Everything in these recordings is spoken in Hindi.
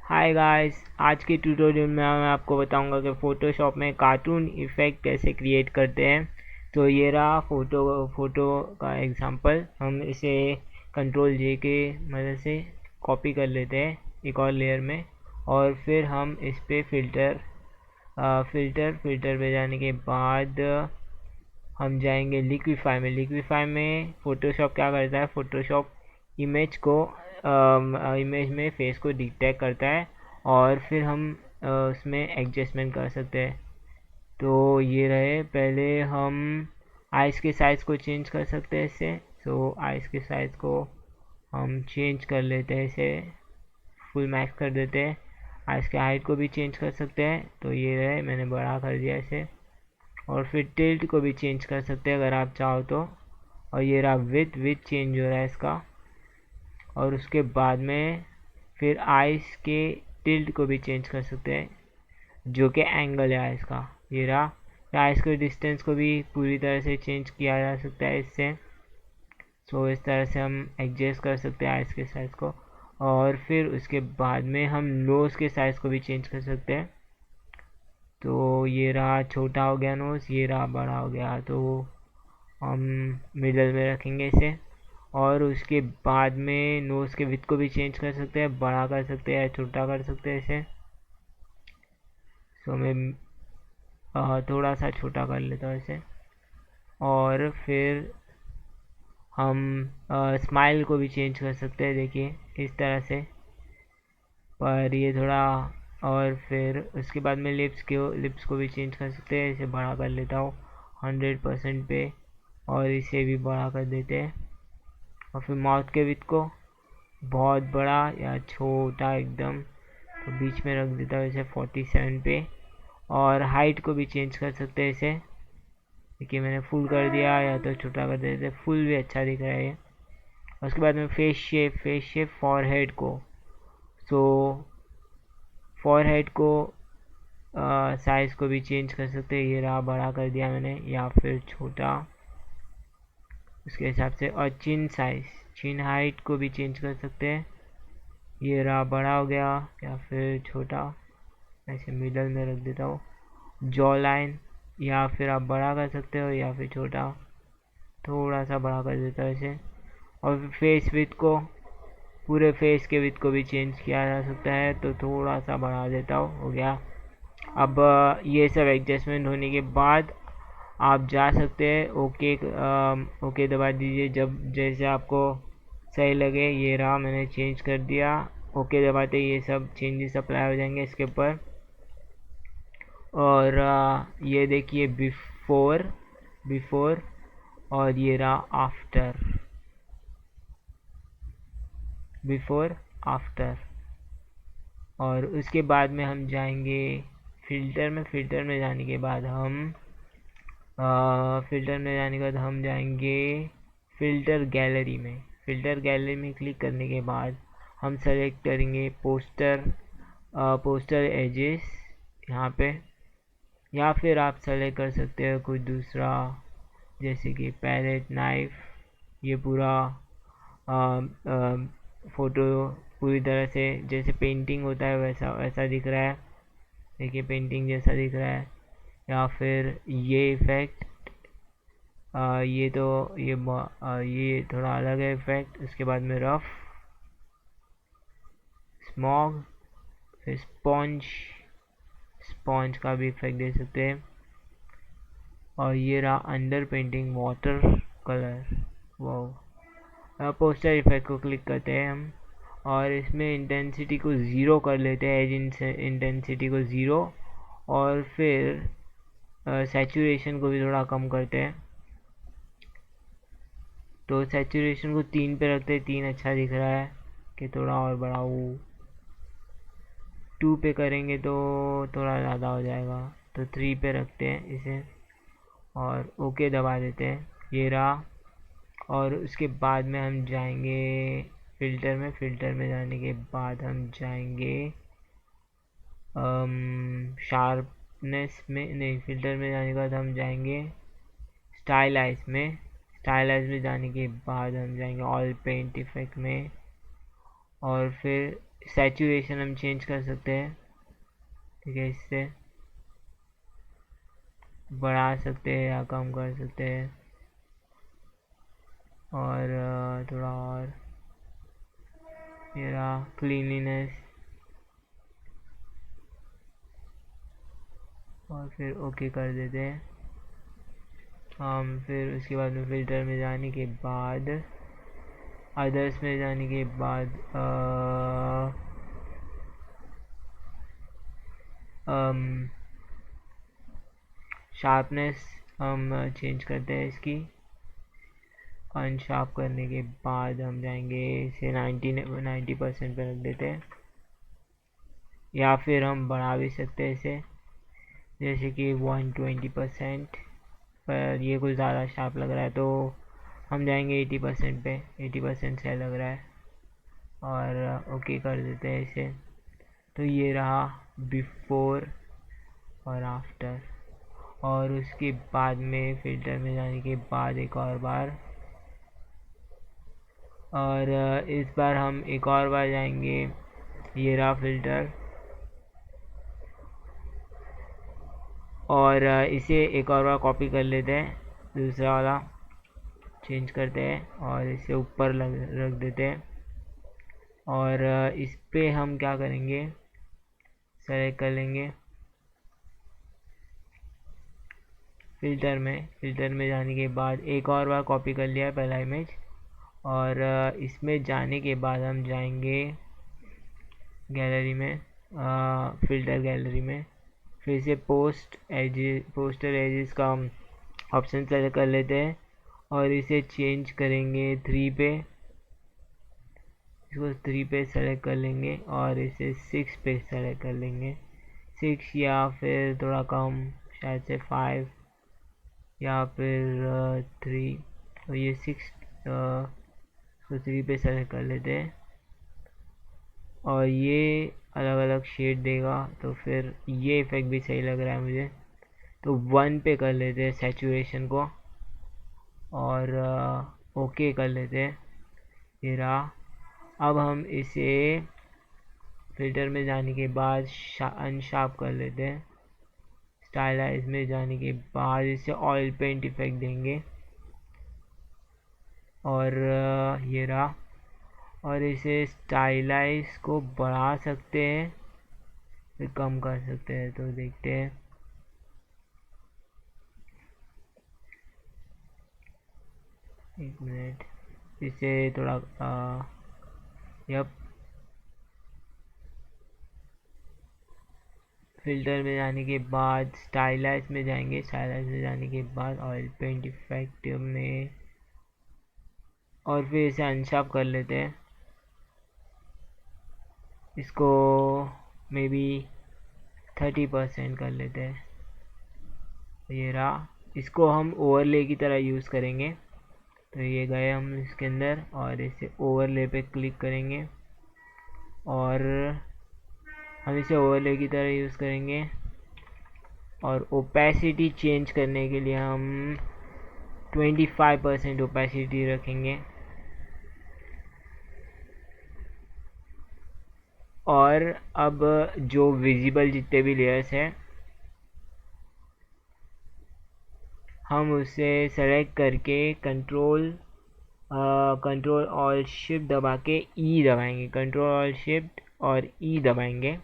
हाय गाइस, आज के ट्यूटोरियल में मैं आपको बताऊंगा कि फ़ोटोशॉप में कार्टून इफ़ेक्ट कैसे क्रिएट करते हैं। तो ये रहा फ़ोटो का एग्जांपल। हम इसे कंट्रोल जे के मदद से कॉपी कर लेते हैं एक और लेयर में, और फिर हम इस पे फिल्टर पे जाने के बाद हम जाएंगे लिक्विफाई में। लिक्विफाई में फ़ोटोशॉप क्या करता है, फ़ोटोशॉप इमेज में फेस को डिटेक्ट करता है और फिर हम उसमें एडजस्टमेंट कर सकते हैं। तो ये रहे, पहले हम आइज़ के साइज़ को चेंज कर सकते हैं इससे। सो आइज़ के साइज़ को हम चेंज कर लेते हैं, इसे फुल मैक्स कर देते हैं। आइज़ के हाइट को भी चेंज कर सकते हैं, तो ये रहे, मैंने बड़ा कर दिया इसे। और फिर टिल्ट को भी चेंज कर सकते हैं अगर आप चाहो तो। और ये रहा विथ चेंज हो रहा है इसका। और उसके बाद में फिर आइस के टिल्ट को भी चेंज कर सकते हैं, जो कि एंगल है आइस का। ये रहा, आइस के डिस्टेंस को भी पूरी तरह से चेंज किया जा सकता है इससे। सो इस तरह से हम एडजस्ट कर सकते हैं आइस के साइज़ को। और फिर उसके बाद में हम नोज़ के साइज़ को भी चेंज कर सकते हैं। तो ये रहा, छोटा हो गया नोज़, ये रहा बड़ा हो गया। तो हम मिडल में रखेंगे इसे। और उसके बाद में नोज़ के विड्थ को भी चेंज कर सकते हैं, बड़ा कर सकते हैं या छोटा कर सकते हैं इसे। सो मैं थोड़ा सा छोटा कर लेता हूँ इसे। और फिर हम स्माइल को भी चेंज कर सकते हैं, देखिए इस तरह से। पर ये थोड़ा, और फिर उसके बाद में लिप्स को भी चेंज कर सकते हैं। इसे बड़ा कर लेता हूँ 100% पे, और इसे भी बड़ा कर देते हैं। और फिर माउथ के विड्थ को बहुत बड़ा या छोटा एकदम, तो बीच में रख देता हूँ इसे 47 पे। और हाइट को भी चेंज कर सकते हैं इसे, देखिए मैंने फुल कर दिया या तो छोटा कर देते, फुल भी अच्छा दिख रहा है ये। उसके बाद में फेस शेप फॉरहेड को, सो फॉरहेड को साइज़ को भी चेंज कर सकते हैं। ये रहा, बड़ा कर दिया मैंने या फिर छोटा उसके हिसाब से। और चिन हाइट को भी चेंज कर सकते हैं। ये रहा, बड़ा हो गया या फिर छोटा, ऐसे मिडल में रख देता हूँ। जॉ लाइन या फिर आप बड़ा कर सकते हो या फिर छोटा, थोड़ा सा बड़ा कर देता हूँ इसे। और फिर फेस विड्थ को, पूरे फेस के विड्थ को भी चेंज किया जा सकता है, तो थोड़ा सा बढ़ा देता हूँ, हो गया। अब ये सब एडजस्टमेंट होने के बाद आप जा सकते हैं ओके दबा दीजिए जब जैसे आपको सही लगे। ये रहा, मैंने चेंज कर दिया। ओके दबाते ये सब चेंजेस अप्लाई हो जाएंगे इसके ऊपर। और ये देखिए बिफोर और ये रहा बिफोर आफ्टर। और उसके बाद में हम जाएंगे फिल्टर में जाने के बाद हम जाएंगे फिल्टर गैलरी में क्लिक करने के बाद हम सेलेक्ट करेंगे पोस्टर एजेस यहाँ पे। या फिर आप सेलेक्ट कर सकते हो कुछ दूसरा, जैसे कि पैलेट नाइफ। ये पूरा फ़ोटो पूरी तरह से जैसे पेंटिंग होता है वैसा वैसा दिख रहा है, देखिए पेंटिंग जैसा दिख रहा है। या फिर ये इफ़ेक्ट, ये तो ये थोड़ा अलग है इफ़ेक्ट। उसके बाद में रफ, स्मॉग, फिर स्पॉन्ज का भी इफ़ेक्ट दे सकते हैं। और ये रहा अंडर पेंटिंग वाटर कलर, वो पोस्टर इफेक्ट को क्लिक करते हैं हम। और इसमें इंटेंसिटी को ज़ीरो कर लेते हैं, एज इंटेंसिटी को ज़ीरो। और फिर सैचुरेशन को भी थोड़ा कम करते हैं, तो सैचुरेशन को 3 पे रखते हैं। 3 अच्छा दिख रहा है कि थोड़ा और बढ़ाऊँ, 2 पे करेंगे तो थोड़ा ज़्यादा हो जाएगा, तो 3 पे रखते हैं इसे। और ओके दबा देते हैं, ये रहा। और उसके बाद में हम जाएंगे फिल्टर में जाने के बाद हम जाएंगे शार्पनेस में, नहीं, फिल्टर में जाने के बाद हम जाएंगे स्टाइलाइज में जाने के बाद हम जाएंगे ऑल पेंट इफेक्ट में। और फिर सैचुरेशन हम चेंज कर सकते हैं, ठीक है, इससे बढ़ा सकते हैं या कम कर सकते हैं। और थोड़ा और मेरा क्लीनिनेस, और फिर ओके कर देते हैं हम। फिर उसके बाद में फ़िल्टर में जाने के बाद, अदर्स में जाने के बाद शार्पनेस हम चेंज करते हैं इसकी। अनशार्प करने के बाद हम जाएंगे इसे 90% पर रख देते हैं, या फिर हम बढ़ा भी सकते हैं इसे, जैसे कि 120%। पर ये कुछ ज़्यादा शार्प लग रहा है तो हम जाएंगे 80% पे। 80% सही लग रहा है और ओके कर देते हैं इसे। तो ये रहा बिफोर और आफ्टर। और उसके बाद में फ़िल्टर में जाने के बाद एक और बार, और इस बार हम एक और बार जाएंगे, ये रहा फ़िल्टर, और इसे एक और बार कॉपी कर लेते हैं, दूसरा वाला चेंज करते हैं और इसे ऊपर रख देते हैं। और इस पे हम क्या करेंगे, सेलेक्ट कर लेंगे फ़िल्टर में जाने के बाद एक और बार कॉपी कर लिया है पहला इमेज। और इसमें जाने के बाद हम जाएंगे गैलरी में, फ़िल्टर गैलरी में, फिर से पोस्टर एजेस का हम ऑप्शन सेलेक्ट कर लेते हैं और इसे चेंज करेंगे 3 पे। इसको 3 पे सेलेक्ट कर लेंगे और इसे 6 पे सेलेक्ट कर लेंगे, 6 या फिर थोड़ा कम, शायद से 5 या फिर 3। तो ये 6 को 3 पे सेलेक्ट कर लेते हैं और ये अलग अलग शेड देगा, तो फिर ये इफ़ेक्ट भी सही लग रहा है मुझे। तो 1 पे कर लेते हैं सैचुरेशन को और ओके कर लेते हैं, ये रहा। अब हम इसे फ़िल्टर में जाने के बाद अनशार्प कर लेते हैं। स्टाइलाइज में जाने के बाद इसे ऑयल पेंट इफेक्ट देंगे और ये रहा। और इसे स्टाइलाइज को बढ़ा सकते हैं, फिर कम कर सकते हैं, तो देखते हैं। एक मिनट, इसे थोड़ा यप, फ़िल्टर में जाने के बाद स्टाइलाइज में जाएंगे, स्टाइलाइज में जाने के बाद ऑयल पेंट इफेक्ट में, और फिर इसे अनशार्प कर लेते हैं। इसको मे बी 30% कर लेते हैं, ये रहा। इसको हम ओवरले की तरह यूज़ करेंगे, तो ये गए हम इसके अंदर और इसे ओवरले पे क्लिक करेंगे और हम इसे ओवरले की तरह यूज़ करेंगे। और ओपेसिटी चेंज करने के लिए हम 25% ओपेसिटी रखेंगे। और अब जो विजिबल जितने भी लेयर्स हैं हम उसे सेलेक्ट करके कंट्रोल ऑल शिफ्ट दबा के ई दबाएंगे, कंट्रोल ऑल शिफ्ट और ई दबाएंगे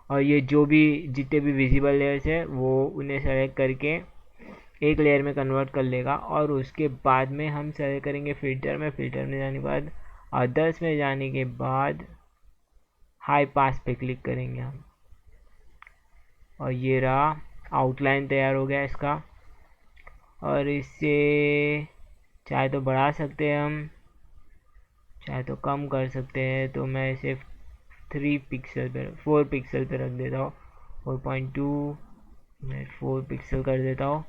और ये जो भी जितने भी विजिबल लेयर्स है वो उन्हें सेलेक्ट करके एक लेयर में कन्वर्ट कर लेगा। और उसके बाद में हम सेलेक्ट करेंगे फ़िल्टर में जाने के बाद अदर्स में जाने के बाद हाई पास पे क्लिक करेंगे हम, और ये रहा, आउटलाइन तैयार हो गया इसका। और इसे चाहे तो बढ़ा सकते हैं हम, चाहे तो कम कर सकते हैं, तो मैं इसे 4 पिक्सल पे रख देता हूँ, 4.2, मैं 4 पिक्सल कर देता हूँ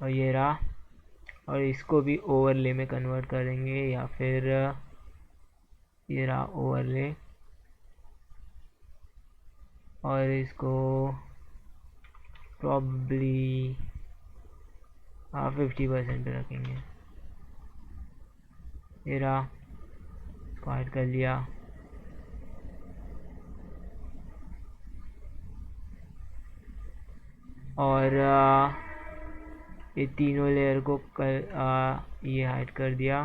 और ये रहा। और इसको भी ओवरले में कन्वर्ट करेंगे, या फिर ये रहा ओवरले, और इसको प्रॉब्ली 50% पे रखेंगे, ये रहा। इसको ऐड कर लिया। और ये तीनों लेयर को ये हाइड कर दिया।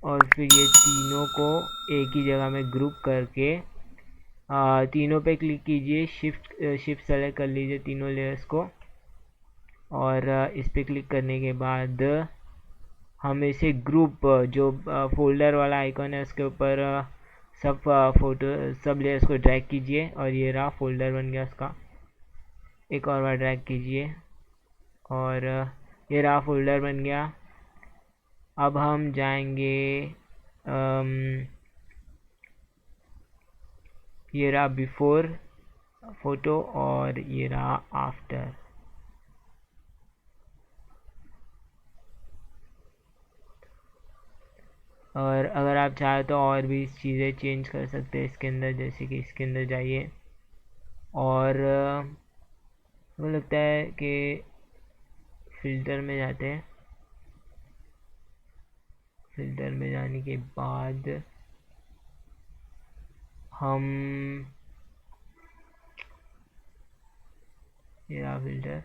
और फिर ये तीनों को एक ही जगह में ग्रुप करके तीनों पे क्लिक कीजिए, शिफ्ट सेलेक्ट कर लीजिए तीनों लेयर्स को। और इस पे क्लिक करने के बाद हम इसे ग्रुप जो फोल्डर वाला आइकॉन है उसके ऊपर सब सब लेयर्स को ड्रैग कीजिए और ये रहा फोल्डर बन गया उसका। एक और बार ड्रैग कीजिए और ये रहा फोल्डर बन गया। अब हम जाएंगे ये रहा बिफोर फोटो और ये रहा आफ्टर। और अगर आप चाहे तो और भी चीज़ें चेंज कर सकते हैं इसके अंदर, जैसे कि इसके अंदर जाइए और मुझे लगता है कि फ़िल्टर में जाते हैं। फ़िल्टर में जाने के बाद हम ये रहा फ़िल्टर,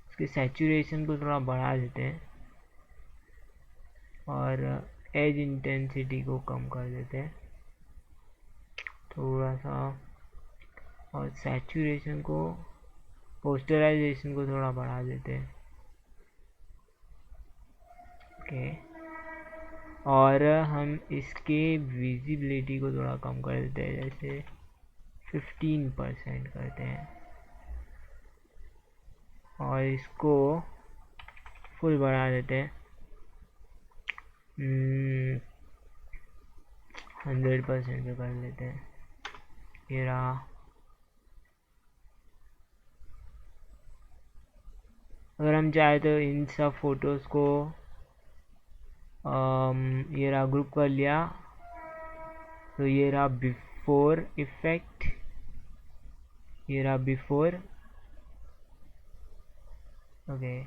इसके सैचुरेशन को थोड़ा बढ़ा देते हैं और एज इंटेंसिटी को कम कर देते हैं थोड़ा सा, और सैचुरेशन को, पोस्टराइजेशन को थोड़ा बढ़ा देते हैं। ओके, और हम इसके विजिबिलिटी को थोड़ा कम कर देते हैं, जैसे 15% करते हैं और इसको फुल बढ़ा देते हैं 100% पे कर लेते हैं। ये रहा। अगर हम चाहे तो इन सब फोटोज़ को ये रहा ग्रुप कर लिया, तो ये रहा बिफोर इफेक्ट, ये रहा बिफोर। ओके,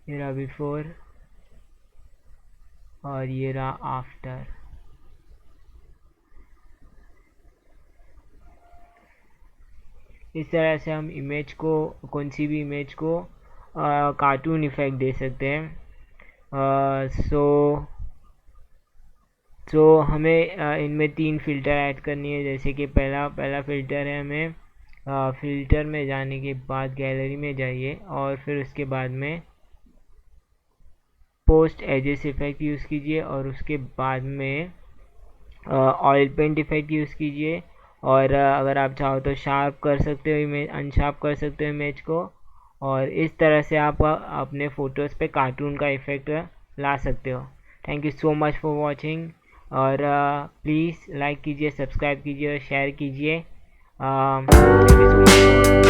ये रहा बिफोर और ये रहा आफ्टर। इस तरह से हम इमेज को, कौन सी भी इमेज को कार्टून इफेक्ट दे सकते हैं। सो हमें इनमें 3 फ़िल्टर ऐड करनी है, जैसे कि पहला फ़िल्टर है, हमें फ़िल्टर में जाने के बाद गैलरी में जाइए और फिर उसके बाद में पोस्ट एजेस इफेक्ट यूज़ कीजिए और उसके बाद में ऑयल पेंट इफेक्ट यूज़ कीजिए। और अगर आप चाहो तो शार्प कर सकते हो इमेज, अनशार्प कर सकते हो इमेज को, और इस तरह से आप अपने फ़ोटोज़ पे कार्टून का इफ़ेक्ट ला सकते हो। Thank you so much for watching, और प्लीज़ लाइक कीजिए, सब्सक्राइब कीजिए और शेयर कीजिए। Thank you so much.